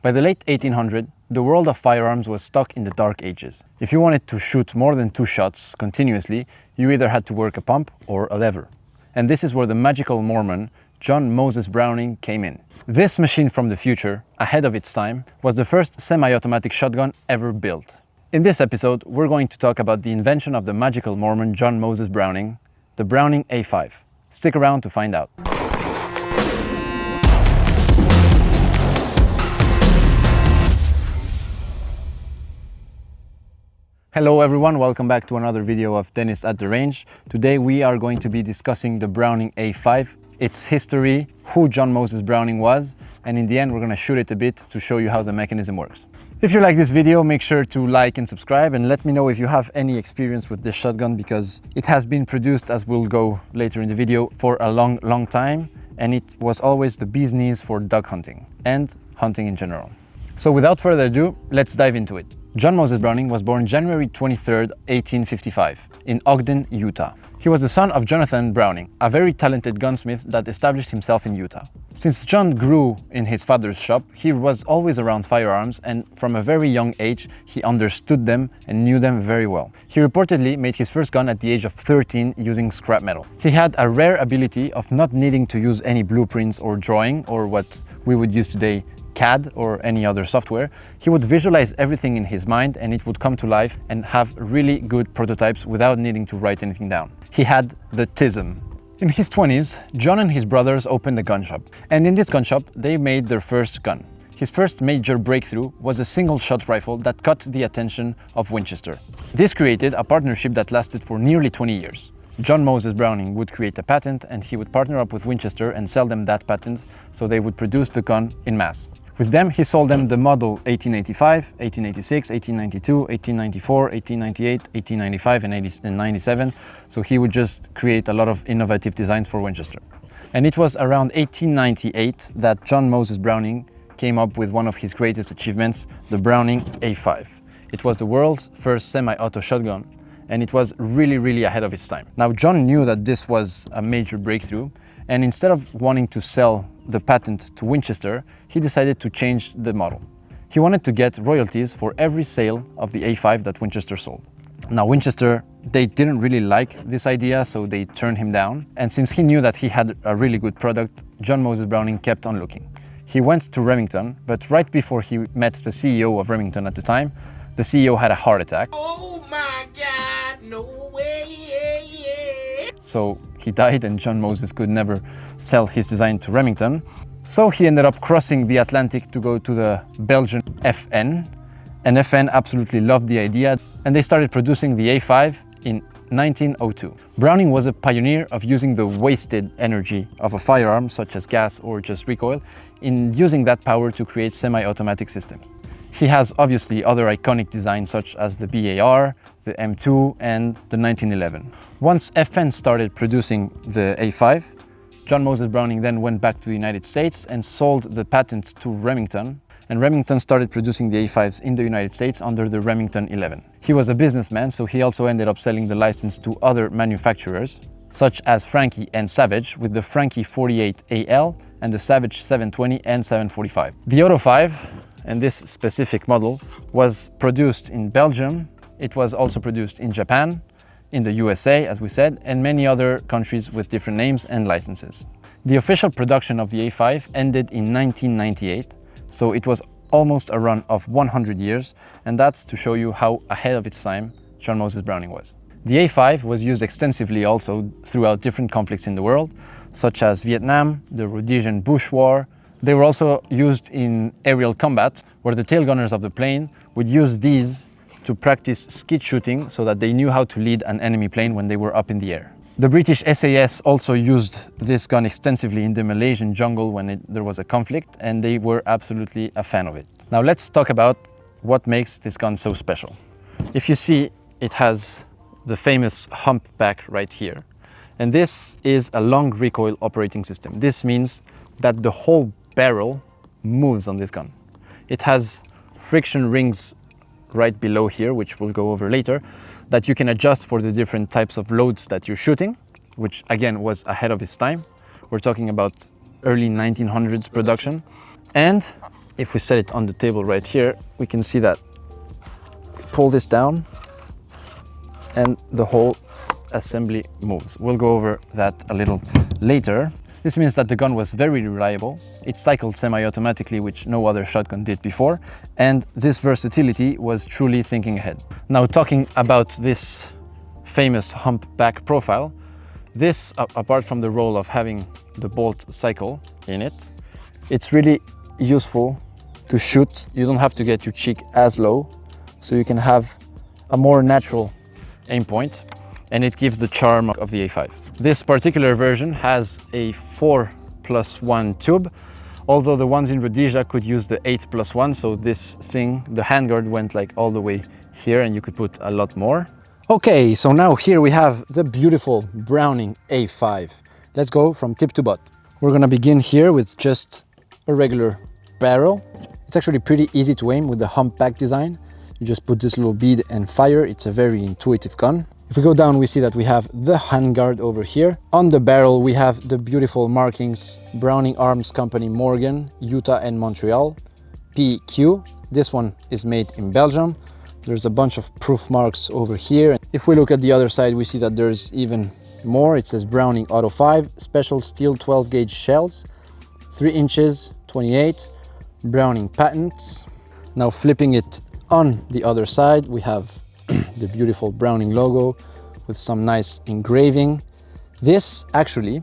By the late 1800s, the world of firearms was stuck in the dark ages. If you wanted to shoot more than 2 shots continuously, you either had to work a pump or a lever. And this is where the magical Mormon, John Moses Browning, came in. This machine from the future, ahead of its time, was the first semi-automatic shotgun ever built. In this episode, we're going to talk about the invention of the magical Mormon John Moses Browning, the Browning A5. Stick around to find out. Hello everyone, welcome back to another video of Dennis at the Range. Today we are going to be discussing the Browning A5, its history, who John Moses Browning was, and in the end we're going to shoot it a bit to show you how the mechanism works. If you like this video, make sure to like and subscribe, and let me know if you have any experience with this shotgun, because it has been produced, as we'll go later in the video, for a long time, and it was always the bee's knees for duck hunting and hunting in general. So without further ado, let's dive into it. John Moses Browning was born January 23, 1855, in Ogden, Utah. He was the son of Jonathan Browning, a very talented gunsmith that established himself in Utah. Since John grew in his father's shop, he was always around firearms, and from a very young age, he understood them and knew them very well. He reportedly made his first gun at the age of 13 using scrap metal. He had a rare ability of not needing to use any blueprints or drawing, or what we would use today, CAD or any other software. He would visualize everything in his mind and it would come to life and have really good prototypes without needing to write anything down. He had the tism. In his 20s, John and his brothers opened a gun shop, and in this gun shop they made their first gun. His first major breakthrough was a single-shot rifle that caught the attention of Winchester. This created a partnership that lasted for nearly 20 years. John Moses Browning would create a patent and he would partner up with Winchester and sell them that patent so they would produce the gun in mass. With them, he sold them the model 1885, 1886, 1892, 1894, 1898, 1895 and 1897. So he would just create a lot of innovative designs for Winchester. And it was around 1898 that John Moses Browning came up with one of his greatest achievements, the Browning A5. It was the world's first semi-auto shotgun, and it was really ahead of its time. Now, John knew that this was a major breakthrough, and instead of wanting to sell the patent to Winchester, he decided to change the model. He wanted to get royalties for every sale of the A5 that Winchester sold. Now, Winchester, they didn't really like this idea, so they turned him down. And since he knew that he had a really good product, John Moses Browning kept on looking. He went to Remington, but right before he met the CEO of Remington at the time, the CEO had a heart attack. Oh my God, no way, yeah. So he died and John Moses could never sell his design to Remington. So he ended up crossing the Atlantic to go to the Belgian FN. And FN absolutely loved the idea and they started producing the A5 in 1902. Browning was a pioneer of using the wasted energy of a firearm, such as gas or just recoil, in using that power to create semi-automatic systems. He has obviously other iconic designs such as the BAR, the M2 and the 1911. Once FN started producing the A5, John Moses Browning then went back to the United States and sold the patent to Remington, and Remington started producing the A5s in the United States under the Remington 11. He was a businessman, so he also ended up selling the license to other manufacturers such as Franchi and Savage, with the Franchi 48AL and the Savage 720 and 745. The Auto 5, and this specific model, was produced in Belgium. It was also produced in Japan, in the USA, as we said, and many other countries with different names and licenses. The official production of the A5 ended in 1998, so it was almost a run of 100 years, and that's to show you how ahead of its time John Moses Browning was. The A5 was used extensively also throughout different conflicts in the world, such as Vietnam, the Rhodesian Bush War. They were also used in aerial combat, where the tail gunners of the plane would use these to practice skeet shooting so that they knew how to lead an enemy plane when they were up in the air. The British SAS also used this gun extensively in the Malaysian jungle when there was a conflict, and they were absolutely a fan of it. Now let's talk about what makes this gun so special. If you see, it has the famous humpback right here. And this is a long recoil operating system. This means that the whole barrel moves on this gun. It has friction rings right below here, which we'll go over later, that you can adjust for the different types of loads that you're shooting, which again was ahead of its time. We're talking about early 1900s production. And If we set it on the table right here, we can see that we pull this down and the whole assembly moves. We'll go over that a little later. This means that the gun was very reliable. It cycled semi-automatically, which no other shotgun did before. And this versatility was truly thinking ahead. Now, talking about this famous humpback profile, this, apart from the role of having the bolt cycle in it, it's really useful to shoot. You don't have to get your cheek as low, so you can have a more natural aim point, and it gives the charm of the A5. This particular version has a 4+1 tube, although the ones in Rhodesia could use the 8+1, so this thing, the handguard, went like all the way here and you could put a lot more. Okay, so now here we have the beautiful Browning A5. Let's go from tip to butt. We're gonna begin here with just a regular barrel. It's actually pretty easy to aim with the humpback design. You just put this little bead and fire. It's a very intuitive gun. If we go down, we see that we have the handguard over here. On the barrel, we have the beautiful markings, Browning Arms Company Morgan, Utah and Montreal, PQ. This one is made in Belgium. There's a bunch of proof marks over here. If we look at the other side, we see that there's even more. It says Browning Auto 5, special steel 12 gauge shells, 3 inches, 28, Browning patents. Now flipping it on the other side, we have the beautiful Browning logo with some nice engraving. This actually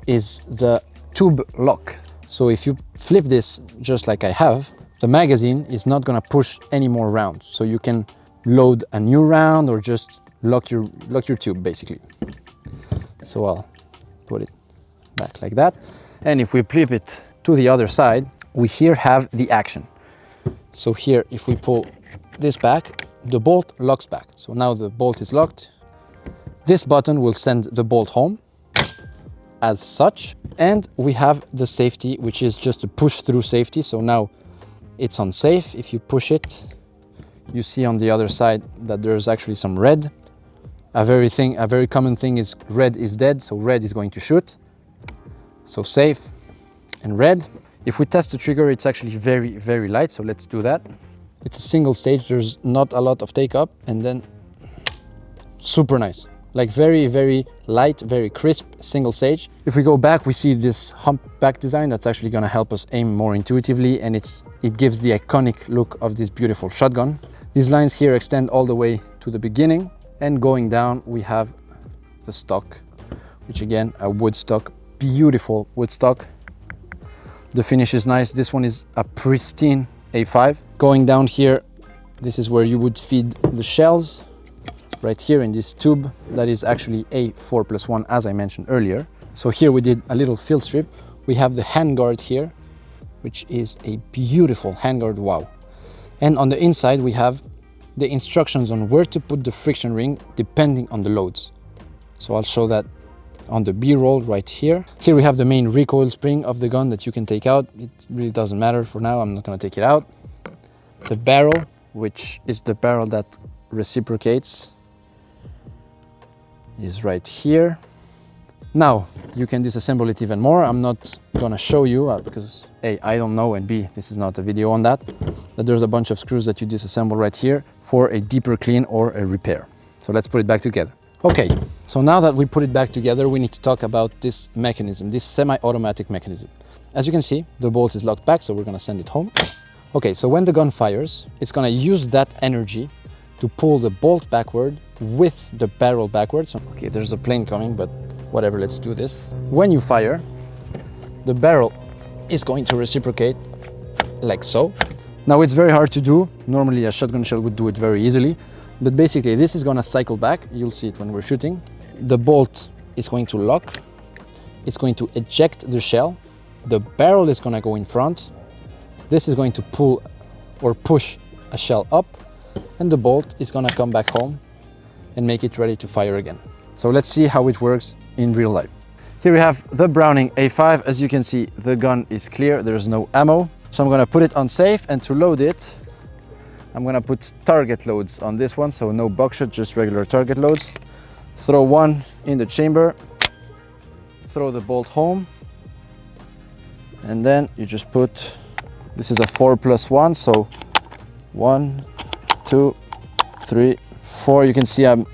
is the tube lock. So if you flip this just like I have, the magazine is not gonna push any more rounds. So you can load a new round or just lock your tube basically. So I'll put it back like that. And if we flip it to the other side, we here have the action. So here, if we pull this back, the bolt locks back. So now the bolt is locked. This button will send the bolt home as such. And we have the safety, which is just a push through safety. So now it's on safe. If you push it, you see on the other side that there's actually some red. A very common thing is red is dead. So red is going to shoot. So safe and red. If we test the trigger, it's actually very, very light. So let's do that. It's a single stage, there's not a lot of take up, and then super nice. Like very, very light, very crisp, single stage. If we go back, we see this humpback design that's actually gonna help us aim more intuitively, and it gives the iconic look of this beautiful shotgun. These lines here extend all the way to the beginning, and going down, we have the stock, which again, a wood stock, beautiful wood stock. The finish is nice. This one is a pristine A5. Going down here, this is where you would feed the shells, right here in this tube that is actually a 4+1, as I mentioned earlier. So here we did a little field strip. We have the handguard here, which is a beautiful handguard, wow. And on the inside, we have the instructions on where to put the friction ring depending on the loads. So I'll show that on the B-roll right here. Here we have the main recoil spring of the gun that you can take out. It really doesn't matter for now, I'm not gonna take it out. The barrel, which is the barrel that reciprocates, is right here. Now, you can disassemble it even more. I'm not gonna show you because A, I don't know, and B, this is not a video on that. But there's a bunch of screws that you disassemble right here for a deeper clean or a repair. So let's put it back together. Okay, so now that we put it back together, we need to talk about this mechanism, this semi-automatic mechanism. As you can see, the bolt is locked back, so we're gonna send it home. Okay, so when the gun fires, it's gonna use that energy to pull the bolt backward with the barrel backwards. Okay, there's a plane coming, but whatever, let's do this. When you fire, the barrel is going to reciprocate like so. Now it's very hard to do. Normally a shotgun shell would do it very easily. But basically this is gonna cycle back. You'll see it when we're shooting. The bolt is going to lock. It's going to eject the shell. The barrel is gonna go in front. This is going to pull or push a shell up, and the bolt is gonna come back home and make it ready to fire again. So let's see how it works in real life. Here we have the Browning A5. As you can see, the gun is clear. There's no ammo. So I'm gonna put it on safe, and to load it, I'm gonna put target loads on this one, so no buckshot, just regular target loads. Throw one in the chamber, throw the bolt home, and then you just put This is a 4+1, so 1, 2, 3, 4. You can see I'm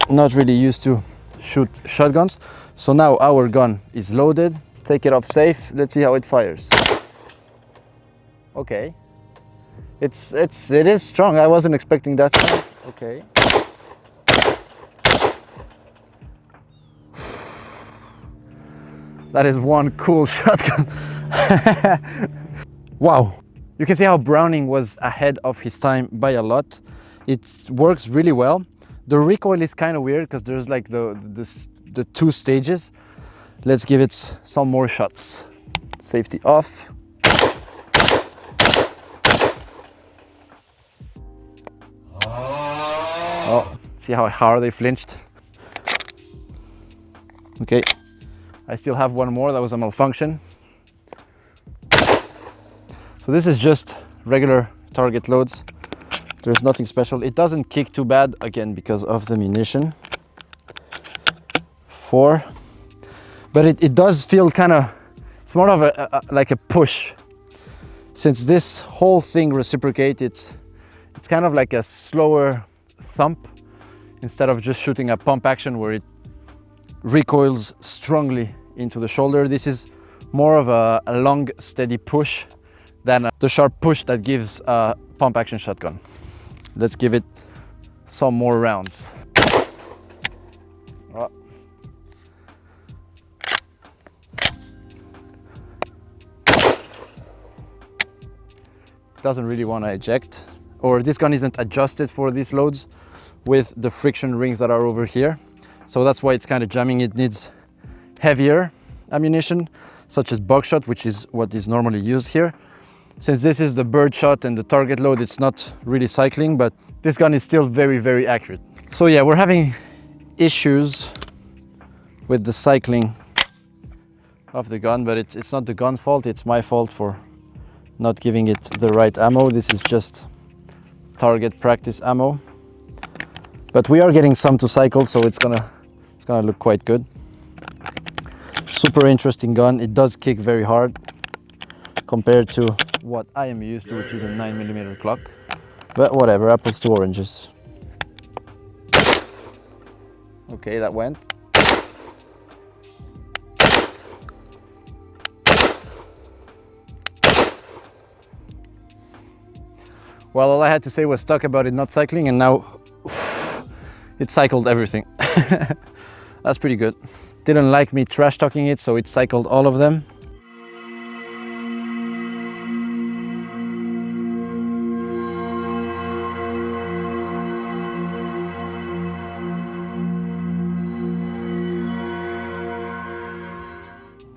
not really used to shoot shotguns. So now our gun is loaded. Take it off safe. Let's see how it fires. Okay. It is strong. I wasn't expecting that strong. Okay. That is one cool shotgun. Wow. You can see how Browning was ahead of his time by a lot. It works really well. The recoil is kind of weird because there's like the two stages. Let's give it some more shots. Safety off. Oh, see how hard they flinched? Okay, I still have one more. That was a malfunction. So this is just regular target loads. There's nothing special. It doesn't kick too bad, again, because of the munition. 4. But it does feel kind of, it's more of like a push. Since this whole thing reciprocates, it's kind of like a slower thump instead of just shooting a pump action where it recoils strongly into the shoulder. This is more of a long, steady push than the sharp push that gives a pump action shotgun. Let's give it some more rounds. Oh. Doesn't really want to eject, or this gun isn't adjusted for these loads with the friction rings that are over here. So that's why it's kind of jamming. It needs heavier ammunition, such as buckshot, which is what is normally used here. Since this is the bird shot and the target load, it's not really cycling, but this gun is still very, very accurate. So yeah, we're having issues with the cycling of the gun, but it's not the gun's fault, it's my fault for not giving it the right ammo. This is just target practice ammo. But we are getting some to cycle, so it's gonna look quite good. Super interesting gun. It does kick very hard compared to what I am used to, which is a 9mm Glock. But whatever, apples to oranges. Okay, that went. Well, all I had to say was talk about it not cycling, and now it cycled everything. That's pretty good. Didn't like me trash talking it, so it cycled all of them.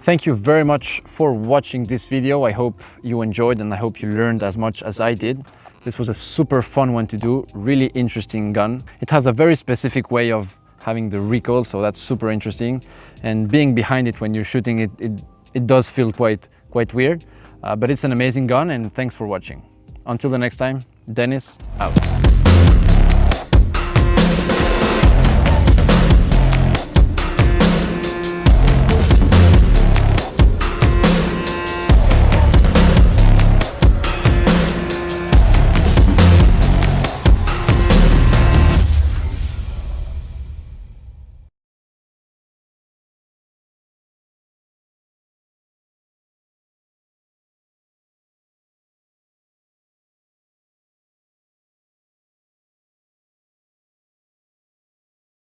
Thank you very much for watching this video. I hope you enjoyed and I hope you learned as much as I did. This was a super fun one to do, really interesting gun. It has a very specific way of having the recoil, so that's super interesting. And being behind it when you're shooting it, it does feel quite weird. But it's an amazing gun, and thanks for watching. Until the next time, Dennis out.